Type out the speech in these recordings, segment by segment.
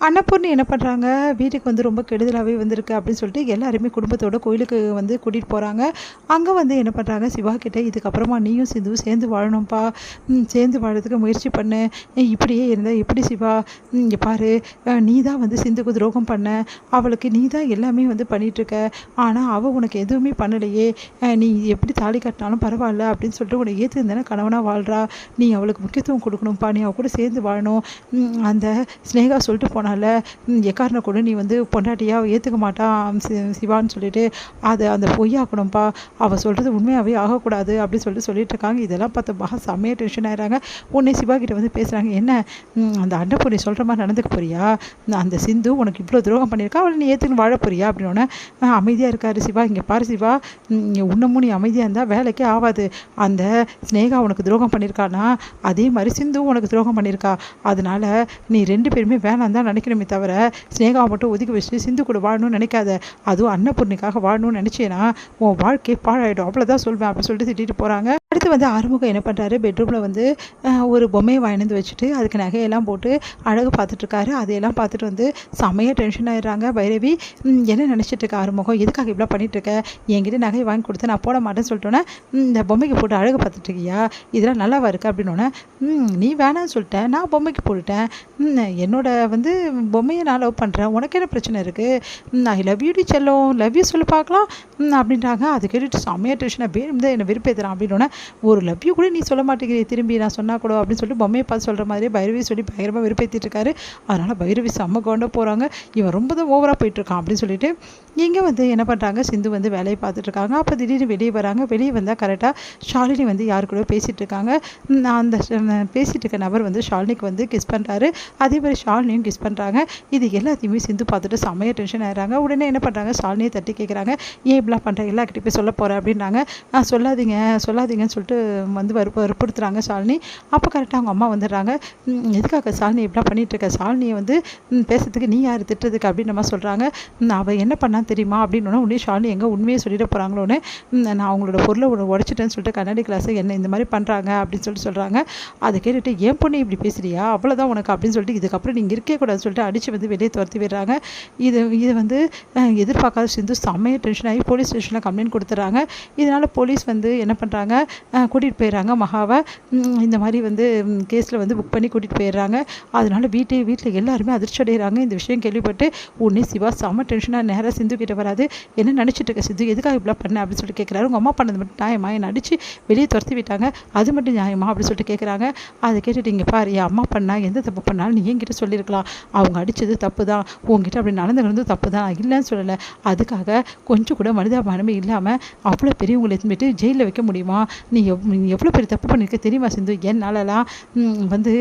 அன்னபூர்ணி என்ன பண்ணுறாங்க, வீட்டுக்கு வந்து ரொம்ப கெடுதலாகவே வந்திருக்கு அப்படின்னு சொல்லிட்டு எல்லாருமே குடும்பத்தோட கோயிலுக்கு வந்து கூட்டிகிட்டு போகிறாங்க. அங்கே வந்து என்ன பண்ணுறாங்க, சிவா கிட்ட இதுக்கப்புறமா நீயும் சிந்துவும் சேர்ந்து வாழணும்ப்பா, சேர்ந்து வாழறதுக்கு முயற்சி பண்ணு, இப்படியே இருந்தால் எப்படி சிவா, இங்கே பாரு, நீ தான் வந்து சிந்துக்கு துரோகம் பண்ண, அவளுக்கு நீ தான் எல்லாமே வந்து பண்ணிகிட்ருக்க, ஆனால் அவள் உனக்கு எதுவுமே பண்ணலையே, நீ எப்படி தாலி கட்டினாலும் பரவாயில்ல அப்படின்னு சொல்லிட்டு உன்னை ஏற்றுந்தானே கணவனாக வாழ்கிறா, நீ அவளுக்கு முக்கியத்துவம் கொடுக்கணும்ப்பா, நீ அவள் கூட சேர்ந்து வாழணும். அந்த ஸ்னேகா சொல்லிட்டு போனால, எக்காரனை கூட நீ வந்து பொண்டாட்டியாக ஏற்றுக்க மாட்டான் சிவான்னு சொல்லிட்டு அதை அந்த பொய்யாக்கணும்ப்பா, அவள் சொல்கிறது உண்மையாகவே ஆகக்கூடாது அப்படின்னு சொல்லிட்டு இருக்காங்க. இதெல்லாம் பார்த்து மகா செம்மையாக டென்ஷன் ஆகிறாங்க. உடனே சிவா கிட்ட வந்து பேசுகிறாங்க, என்ன அந்த அன்னபூர்ணி சொல்கிற மாதிரி நடந்துக்க போறியா, அந்த சிந்து உனக்கு இவ்வளோ துரோகம் பண்ணியிருக்கா, அவளை நீ ஏற்றுன்னு வாழ போறியா அப்படின்னோடனே அமைதியாக இருக்காரு சிவா. இங்கே பாரு சிவா, இன்னமும் நீ அமைதியாக இருந்தால் வேலைக்கே ஆகாது. அந்த ஸ்னேகா உனக்கு துரோகம் பண்ணியிருக்கானா அதே மாதிரி சிந்து உனக்கு துரோகம் பண்ணியிருக்கா, அதனால நீ ரெண்டு பேருமே வேணாம் தான் நினைக்கணுமே தவிர ஸ்னேகாவை மட்டும் ஒதுக்கி வச்சுட்டு சிந்து கூட வாழணும்னு நினைக்காத, அதுவும் அன்னபூர்ணிக்காக வாழணும்னு நினச்சேன்னா உன் வாழ்க்கையே பாழாயிடும், அவ்வளோதான் சொல்வேன் அப்படின்னு சொல்லிட்டு திட்டிட்டு போகிறாங்க. அடுத்து வந்து ஆறுமுகம் என்ன பண்ணுறாரு, பெட்ரூமில் வந்து ஒரு பொம்மையை வாங்கிட்டு வச்சுட்டு அதுக்கு நகையெல்லாம் போட்டு அழகு பார்த்துட்ருக்காரு. அதையெல்லாம் பார்த்துட்டு வந்து செம்மையாக டென்ஷன் ஆகிடுறாங்க. பைரவி, என்ன நினச்சிட்டு இருக்க ஆறுமுகம், எதுக்காக இப்படிலாம் பண்ணிகிட்ருக்க, என்கிட்ட நகை வாங்கி கொடுத்து நான் போட மாட்டேன்னு சொல்லிட்டோன்னே இந்த பொம்மைக்கு போட்டு அழகு பார்த்துட்ருக்கியா, இதெல்லாம் நல்லாவா இருக்குது அப்படின்னோடனே, நீ வேணான்னு சொல்லிட்டேன், நான் பொம்மைக்கு போட்டுட்டேன், என்னோட வந்து பொம்மையை நான் லவ் பண்ணுறேன், உனக்கு என்ன பிரச்சனை இருக்குது, ஐ லவ் யூ டி செல்லம், லவ் யூ சொல்லி பார்க்கலாம் அப்படின்றாங்க. அது கேட்டுட்டு செம்மையாக டென்ஷனாக வேணும் என்னை விருப்பேற்றுறான் அப்படின்னோடனே, ஒரு லவ் யூ கூட நீ சொல்ல மாட்டேங்கிறீ திரும்பி நான் சொன்னால் கூட அப்படின்னு சொல்லிட்டு பொம்மையை பார்த்து சொல்கிற மாதிரி பைரவி சொல்லி பயங்கரமாக விருப்பேற்றிட்டு இருக்காரு. அதனால் பைரவி செம்ம கொண்ட போகிறாங்க, இவன் ரொம்ப தான் ஓவராக போயிட்டுருக்கான் அப்படின்னு சொல்லிட்டு இங்கே வந்து என்ன பண்ணுறாங்க, சிந்து வந்து வேலையை பார்த்துட்ருக்காங்க. அப்போ திடீர்னு வெளியே வராங்க. வெளியே வந்தால் கரெக்டாக ஷாலினி வந்து யாரு கூட பேசிகிட்டு இருக்காங்க. அந்த பேசிகிட்டு இருக்க நபர் வந்து ஷாலினிக்கு வந்து கிஸ் பண்ணுறாரு. அதே மாதிரி ஷாலினியும் கிஸ் பண்ணுறாங்க. இது எல்லாத்தையுமே சிந்து பார்த்துட்டு செம்மையாக டென்ஷன் ஆகிறாங்க. உடனே என்ன பண்ணுறாங்க, ஷாலினியை தட்டி கேட்குறாங்க, ஏன் இப்படிலாம் பண்ணுறேன், எல்லாக்கிட்டே போய் சொல்ல போகிறேன் அப்படின்றாங்க. சொல்லாதீங்கன்னு சொல்லிட்டு வந்து வற்புறுத்துறாங்க ஷாலினி. அப்போ கரெக்டாக அவங்க அம்மா வந்துடுறாங்க. எதுக்காக ஷாலினி இப்படிலாம் பண்ணிகிட்ருக்க, ஷாலினியை வந்து பேசுறதுக்கு நீ யார் திட்டுறதுக்கு அப்படின்னு நம்ம சொல்கிறாங்க. அவள் என்ன பண்ணான்னு தெரியுமா அப்படின்னு உடனே ஷாலினி எங்கே உண்மையை சொல்லிட போகிறாங்களோன்னு, நான் அவங்களோட பொருளை உடச்சிட்டேன்னு சொல்லிட்டு கண்ணாடி கிளாஸை என்ன இந்த மாதிரி பண்ணுறாங்க அப்படின்னு சொல்கிறாங்க. அதை கேட்டுட்டு ஏன் பொண்ணு இப்படி பேசுறியா, அவ்வளோதான் உனக்கு அப்படின்னு சொல்லிட்டு இதுக்கப்புறம் நீங்கள் இருக்கே கூடாதுன்னு சொல்லிட்டு அடித்து வந்து வெளியே துரத்தி விடுறாங்க. இது வந்து எதிர்பார்க்காத சிந்து செம்மையாக டென்ஷன் ஆகி போலீஸ் ஸ்டேஷனில் கம்ப்ளைண்ட் கொடுத்துட்றாங்க. இதனால் போலீஸ் வந்து என்ன பண்ணுறாங்க, கூட்டிகிட்டு போயிடுறாங்க மகாவை. இந்த மாதிரி வந்து கேஸில் வந்து புக் பண்ணி கூட்டிகிட்டு போயிடுறாங்க. அதனால் வீட்டில் எல்லாருமே அதிர்ச்சி அடைகிறாங்க. இந்த விஷயம் கேள்விப்பட்டு உடனே சிவா செம்ம டென்ஷனாக நேராக சிந்து கிட்ட வராது. என்ன நினச்சிட்டு இருக்க சிந்து, எதுக்காக இப்படிலாம் பண்ண அப்படின்னு சொல்லிட்டு கேட்குறாரு. உங்கள் அம்மா பண்ணது மட்டும் நியாயமா, என்னை அடித்து வெளியே துரத்தி விட்டாங்க, அது மட்டும் நியாயமா அப்படின்னு சொல்லிட்டு கேட்குறாங்க. அதை கேட்டுட்டு இங்கே பாரு, என் அம்மா பண்ணால் எந்த தப்பு பண்ணாலும் நீ என்கிட்ட சொல்லியிருக்கலாம், அவங்க அடித்தது தப்பு தான், உங்ககிட்ட அப்படி நடந்துக்கிறது தப்பு தான், இல்லைன்னு சொல்லலை, அதுக்காக கொஞ்சம் கூட மனிதாபிமானமே இல்லாமல் அவ்வளோ பெரியவங்களை எடுத்துட்டு ஜெயிலில் வைக்க முடியுமா, நீ எவ்வளோ பெரிய தப்பு பண்ணியிருக்க தெரியுமா சிந்து, என்னாலலாம் வந்து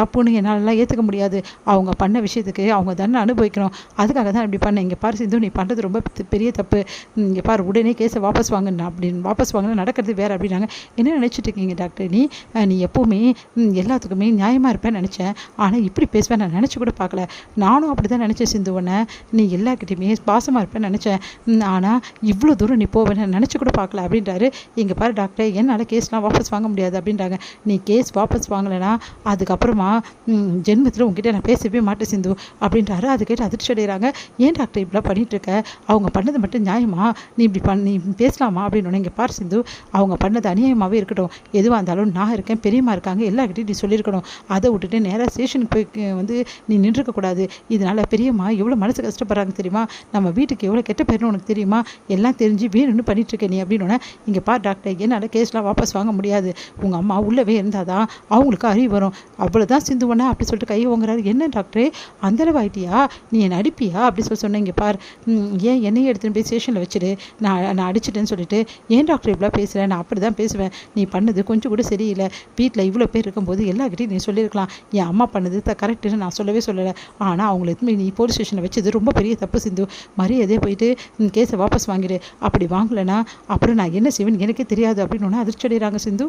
தப்புன்னு என்னாலலாம் ஏற்றுக்க முடியாது, அவங்க பண்ண விஷயத்துக்கு அவங்க தானே அனுபவிக்கணும், அதுக்காக தான் இப்படி பண்ணேன், இங்கே பாரு சிந்து நீ பண்ணுறது ரொம்ப பெரிய தப்பு, இங்கே பாரு உடனே கேஸை வாபஸ் வாங்கினா அப்படின்னு வாபஸ் வாங்கினா நடக்கிறது வேறு அப்படின்னாங்க. என்ன நினச்சிட்டு இருக்கீங்க டாக்டர், நீ எப்போவுமே எல்லாத்துக்குமே நியாயமாக இருப்பேன்னு நினச்சேன், ஆனால் இப்படி பேசுவேன் நான் நினச்சி கூட பார்க்கல, நானும் அப்படி தான் நினச்சேன் சிந்துவனை, நீ எல்லாருக்கிட்டையுமே பாசமாக இருப்பேன்னு நினச்சேன், ஆனால் இவ்வளோ தூரம் நீ போவேன்னு நினச்சி கூட பார்க்கல அப்படின்றாரு. இங்கே பாரு டாக்டர், என்னால் கேஸ்லாம் வாபஸ் வாங்க முடியாது அப்படின்றாங்க. நீ கேஸ் வாபஸ் வாங்கலைன்னா அதுக்கப்புறமா ஜென்மத்தில் உங்ககிட்ட நான் பேசவே மாட்டேன் சிந்து அப்படின்றாரு. அது கேட்டு அதிர்ச்சி அடைகிறாங்க. ஏன் டாக்டர் இப்படிலாம் பண்ணிகிட்ருக்க, அவங்க பண்ணது மட்டும் நியாயமா, நீ இப்படி நீ பேசலாமா அப்படின்னு. இங்கே பாரு சிந்து, அவங்க பண்ணது அநியாயமாகவே இருக்கட்டும், எதுவாக இருந்தாலும் நான் இருக்கேன், பெரியம்மா இருக்காங்க, எல்லாருக்கிட்டையும் நீ சொல்லியிருக்கணும், அதை விட்டுட்டு நேராக ஸ்டேஷனுக்கு போய் வந்து நீ நின்றுருக்கக்கூடாது, இதனால் பெரியம்மா எவ்வளோ மனசு கஷ்டப்படுறாங்க தெரியுமா, நம்ம வீட்டுக்கு எவ்வளோ கெட்ட பேருன்னு உனக்கு தெரியுமா, எல்லாம் தெரிஞ்சு வேணும்னு பண்ணிகிட்ருக்க நீ அப்படின்னு. இங்கே பார் டாக்டர், என்னால் கேஸ்லாம் வாபஸ் வாங்க முடியாது, உங்கள் அம்மா உள்ளவே இருந்தால் தான் அவங்களுக்கு அறிவு வரும், அவ்வளோதான் சிந்துவனா அப்படி சொல்லிட்டு கை வாங்குறாரு. என்ன டாக்டரே அந்தளவு ஆகிட்டியா, நீ என்னை அடிப்பியா அப்படி சொன்னேன். இங்கே பார், ஏன் என்னையே எடுத்துகிட்டு போய் ஸ்டேஷனில் வச்சுட்டு நான் அடிச்சிட்டேன்னு சொல்லிட்டு ஏன் டாக்டர் இப்படிலாம் பேசுகிறேன், நான் அப்படி தான் பேசுவேன், நீ பண்ணது கொஞ்சம் கூட சரியில்லை, வீட்டில் இவ்வளோ பேர் இருக்கும்போது எல்லாருக்கிட்டையும் நீ சொல்லியிருக்கலாம், என் அம்மா பண்ணது கரெக்டுன்னு நான் சொல்லவே சொல்லலை, ஆனால் அவங்கள எதுவுமே நீ போலீஸ் ஸ்டேஷனில் வச்சது ரொம்ப பெரிய தப்பு சிந்து, மரியாதையே போயிட்டு கேஸை வாபஸ் வாங்கிடு, அப்படி வாங்கலைன்னா அப்புறம் நான் என்ன செய்வேன்னு எனக்கே தெரியாது அப்படின்னு அதிர்ச்சி அடைகிறாங்க சிந்து.